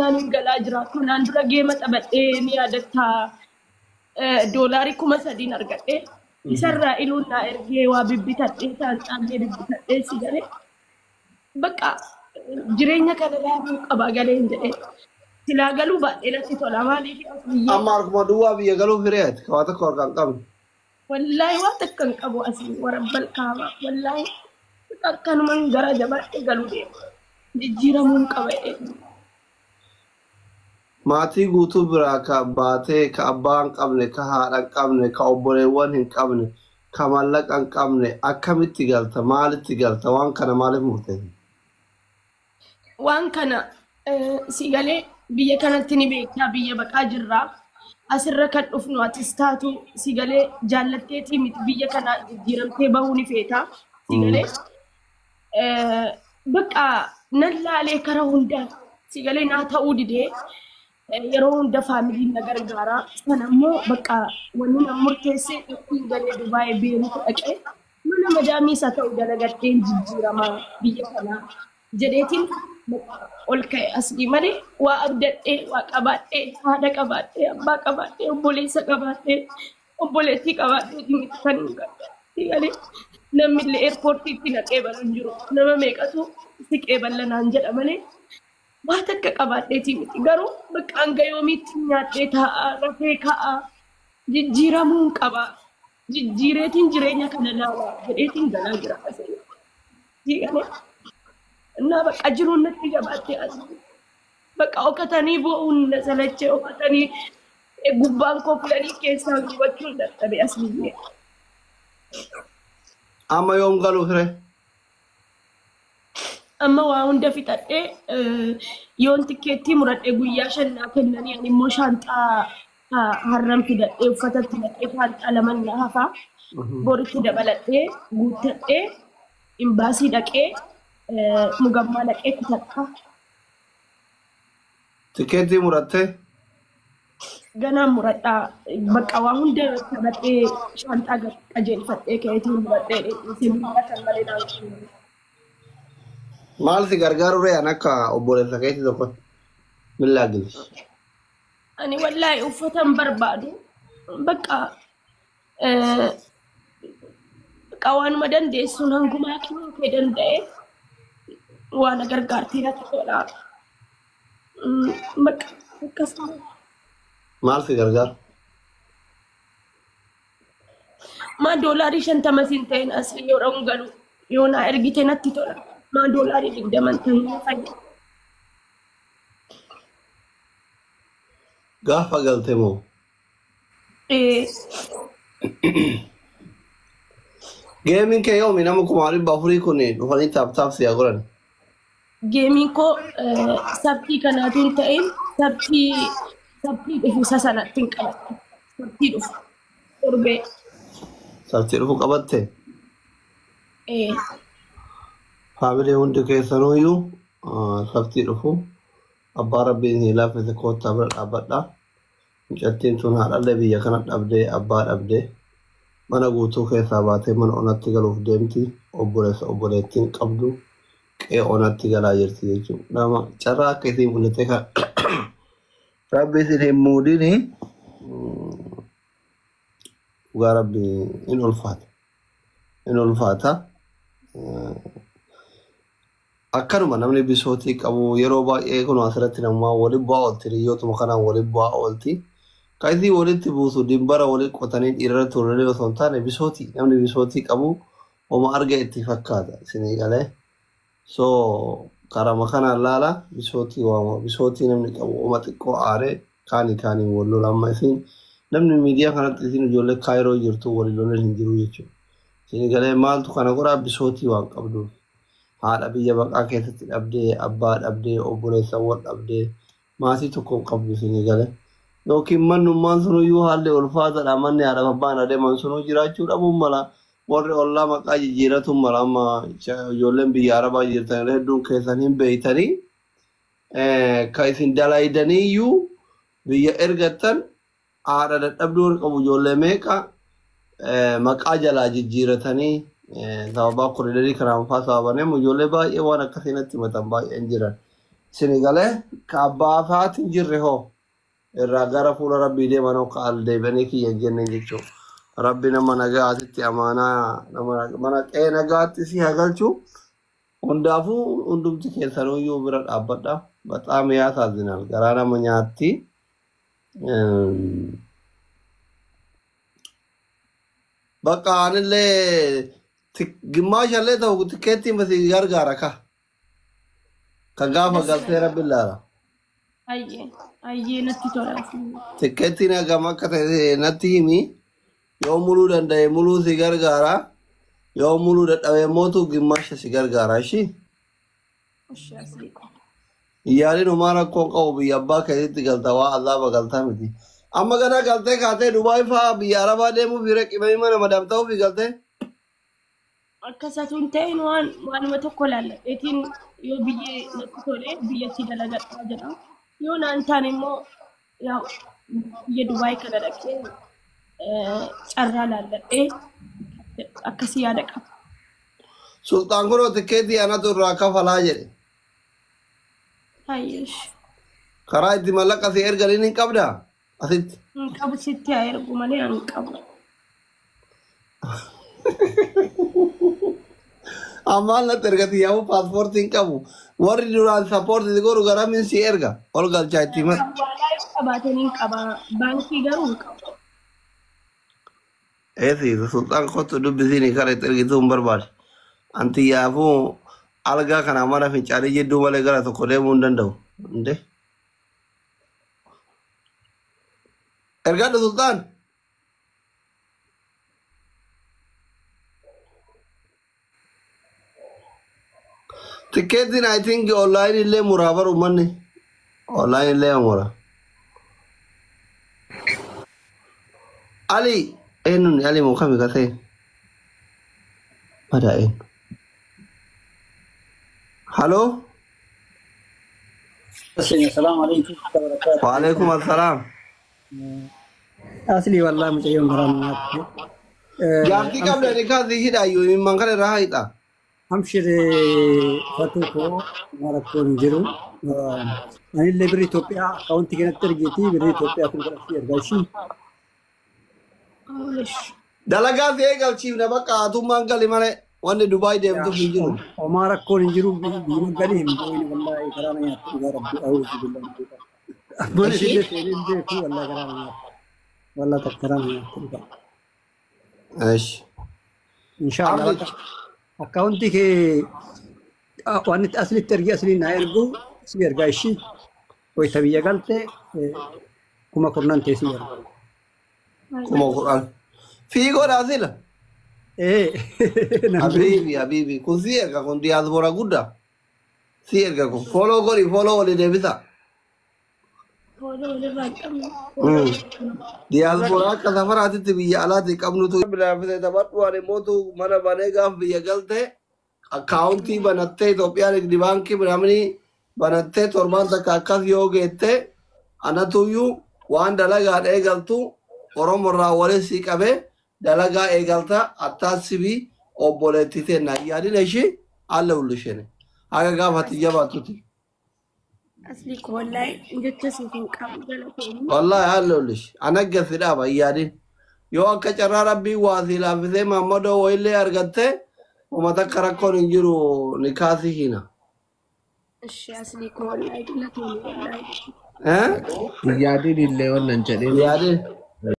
nani galajra kunan dura game tabate ni adatta dolari kuma sadin argate isarra iluna erge wa bibbitadhe tan bibbitadhe sigale baka jirenya kana laabu qaba galeen jedhe sila galu baadhe latti tola maali fi asliye amar kuma duwa biya galu fireet kawata kor kan qab wallahi wa takkan qabu asli wa rabbal kaaba wallahi takkan man gara jabaate galu de jijjiramuun qaba maatii guutuu biraa ka baatee ka abbaan qabne ka haadha qabne ka obboleewwan hin qabne ka mallaqa hin qabne akkamitti galta maalitti galta waan kana maaliif murteessi waan kana sigalee biyya kanatti ni beektaa biyya baqaa jirraa asirra kan dhufnu atis taatu sigalee jaallatteetii miti biyya kana jijjiiramtee bahuu ni feetaa sigalee baqa nan laalee kara hundaa sigalee naa ta'uu didee yeroo hunda faamiliin na gargaaraa sanammoo baqa wanni na murteessee ittiin galee Dubaay beeruutu dhaqee mana madaamii isaa ta'uu dalagatteen jijjiiramaa biyya kanaa jedheetiin ol ka'e asii malee waa abdadhee waa qabaadhee haadha qabaadhee abbaa qabaadhee obboleessa qabaadhee obboleettii qabaadhee dhimmitti kan hin galle namni illee eerpoortiitti naqee balu hin jiru nama meeqatu siqee ballanaan jedha malee waa takka qabaadheetii miti garuu bakka hanga yoomiitti nyaadhee taa'aa rafee ka'aa jijjiiramuun qaba jijjiireetiin jireenya kana laalaa jedheetiin galaa jira asii እና በቃ ጅሩነት ይገባት ያዝ በቃ ወከተኒ ቦኡን ለሰለቸ ወከተኒ ጉባን ኮፍለኒ ከሳው ይወጡ ለተበ ያስልኝ አማ ዮም ጋሉ ፍሬ አማ ዋው እንደፊጣጤ ዮን ቲኬቲ ሙረዴ ጉያ ሸና ከነኒ አኒሞ ሻንጣ ሀረም ፊደጤ ፈተት ለጤ ፋንጣ ለመን ሀፋ ቦሪት ደበለጤ ጉተጤ ኤምባሲ ደቄ mugamma laqee kutakka tikeetii muratte ganaan muradha bakka waa hunda tabatee shaantaa qajeelfadhee keetiin muradhee isin kan malee naan maal si gargaaru re'an akka obboleessa keetii tokko millaa gili ani wallahi uffatan barbaadu bakka qawaanuma dandeessuun hangumaa kennuu kee danda'e وانا غرغرتي لا تقولا مك كسم مال في غرغر ما دولاري شنت مسنتين اصلي يورون قالوا يونا ارغيتي نتي تولا ما دولاري دمنتين فاي غافا قلتمو جيمين كيومي نمكم عارف بافري كوني وفاني تاب سياغورن Gaming ko sabti kanatin tain sabti ifusa sana tingkat sabti dufu urbe sabti dufu qabatte family hunde keessanoo yu sabti dufu abba rabbiin hilaafise koota bira dhaabadha mucattiin sun haadhalle biyya kana dhabdee abbaa dhabdee mana guutuu keessaa baatee mana onatti galuuf deemti obboleettiin qabdu qee onatti galaa jirti jechuudha. Nama carraa akka isin mul'ate kan rabbi isin hin muudini dhugaa rabbi in ulfaata. Akkanuma namni bisootii qabu yeroo baay'ee kun asirratti namaa waliin bu'aa oolti hiriyootuma kanaan waliin bu'aa oolti. Kan isin walitti buusu dimbara waliin qotanii dhiirra turre osoo hin taane bisootii namni bisootii qabu homa arga itti fakkaata isinii galee. So karama kana lala bisoti namni qabu uma xiqqoo aare kaanii wal lolama isin namni miidiyaa kanatti isin ijoollee kaayiroo jirtu wal lolan hin jiru jechuudha. Isin galee maaltu kana godhaa bisoti waan qabduuf haadha biyya baqaa keessatti dhabdee abbaa dhabdee obboleessawwan dhabdee maatii tokko qabdu isin galee yookiin mannummaan sunuyyuu haalli ulfaataadha manni haadha abbaan adeeman sunuu jiraachuu dhabuun mala. warri ollaa maqaa jijjiiratu malama ijoolleen biyya arabaa jirtan hedduun keessan hin beeytanii ka isin dalaydaniiyyuu biyya ergattan haadha dadhabduu qabu ijoollee meeqa maqaa jalaa jijjiiratanii sababaa koriidarii kanaan faa sababaneemu ijoollee baay'ee waan akkasiinatti himatan baay'een jiran Senegalee kaabaafaati jirre hoo irraa gara fuula rabbii deemanoo kaal deebanii kiyya jenne jechuudha. Rabbi nama nagaatitti amaanaa nama mana qe'ee nagaatti si hagalchu hundaafuu hundumti keessanuu iyyuu bira dhaabbadha. Baxaam yaasaazinal garaa nama nyaatti. Bakka anillee gimmaashallee ta'u tikkeettiin basi gargaara ka. Kan gaafa galtee rabbi laala. Ayyee natti tola. Tikkeettiin hagam akka ta'e natti himi. Yoo muluu danda'e muluu si gargaara. Yoo muluu dadhabee mootu gimmaasha si gargaara ishii. Yaaliin homaa rakkoon qabu biyya abbaa keessatti galta waa azaaba galtaa miti. Amma gana galtee kaatee Dubaay fa'aa biyya Arabaa deemuuf hira qimamii mana madam ta'uuf galtee. Akkasatuun ta'een waanuma tokko laalladheetiin yoo biyyee natti tolee biyyatti dalagadhaa jedha. Yoo naan taane immoo biyya Dubaay kana dhaqee carraa laalladhee akkasii yaada qaba. Sultaan kunoo tikkeetii anatu irraa kafalaa jedhe. Hayyeesh. Karaa itti mallaqa si erganiin hin qabdaa? Asitti. Hin qabu sitti haa ergu malee hin qabu. Ammaan natti ergati yaa'u paaspoortii hin qabu. Warri duraan sappoortii godhu garamiin si erga. Ol galchaa itti hima. Walaa yoo qabaatan hin qaba. Baankii garuu hin qabu. Eesi sultaan kottu dubbisiin kara itti ergituu hin barbaade. Anti yaafuu algaa kana mana fincaalee jidduu malee gara tokko deemuu hin danda'u. Inde. Ergaadha sultaan. Tikkeettiin I think online illee muraa baru manni. Online illee mura. Ali eenyuun Ali moo kami kasee? Mada eenyu? Halloo? السلام عليكم ورحمة الله وبركاته. وعليكم السلام. أصلي والله مجيون غرامات. Jaartii qabda ni kaasii hidhaayyuu himman kana irraa haidha. أمشي فاتوكو ماركون جرو. أنا اللي بري توبيا كونتي كانت ترجيتي بري توبيا في الكلاسير قايشين. Dalagaa fi eegalchiif na bakka hatummaan gali malee wanni Dubaay deemtuuf hin jiru. وماركون جرو بيجون قليل بيجون والله كرامة يا ربي أعوذ بالله من الشيطان. أبونا اللي تقولين ده والله كرامة والله تكرامة يا ربي. ايش؟ إن شاء الله. أكاونتي كي وانت أصلي ترجع أصلي نايرجو سير قايشي ويتبي قالت كما كنا نتسير كما القرآن في قول عزيلة إيه حبيبي كون سيرك كون دي أذبورا قدا سيرك كون فولو قولي ديبتا دي أذبورا كثفر عزيز تبي على دي كمنو تو بلا فيدا تبات واري موتو منا بانيگا بيا قلت अकाउंटी बनते तो प्यार एक दिवांग की ब्राह्मणी बनते तो और बांध तक आकाश योग इत्ते अनतुयु वान डलगा एगलतु और मर्रा वाले सीकाबे डलगा एगलता अत्तासिबी और बोले थीते नायारी नशी आले उल्लुशेने आगे का भतीजा बातू थी असली कोलाई जितने सीखने का والله आले उल्लुश अनक गसिरा भाईयारी यो अक्का चरा रब्बी वासिला फिसे मोहम्मदो वैले अर्गते وما ذكر كون يجرو نكاسي هنا. الشيء أصلي كون لا يقول لك ها؟ يادي اللي ولا نجدين. يادي.